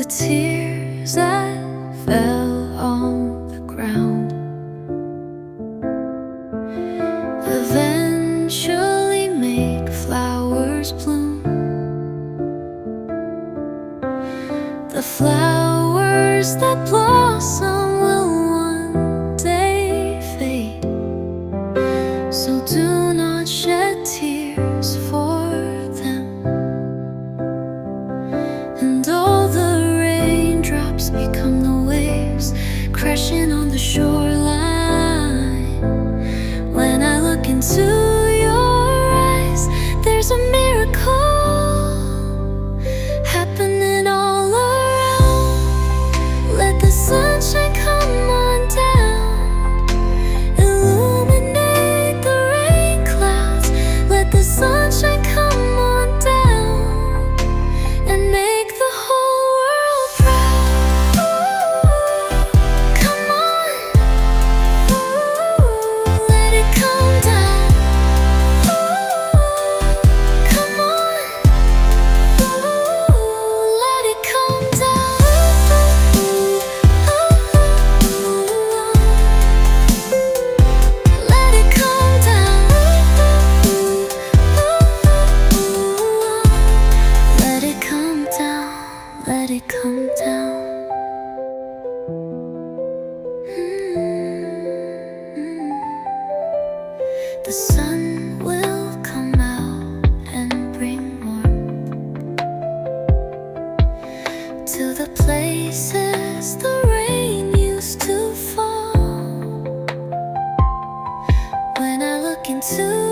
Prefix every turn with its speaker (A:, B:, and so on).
A: tears that fell on the ground eventually make flowers bloom. The flowers that blossom will one day fade, so do not shed tears for them. And all the raindrops become the waves crashing on the shoreline. When I look into your eyes, there's a miracle happening all around. Let the sunshine come on down, illuminate the rain clouds. Let the sunshine come on down and make the whole world proud. Come on, let it come down. Come on, let it come down. Let it come down. Let it come down. Let it come down. The sun will come out and bring warmth to the places the rain used to fall. When I look into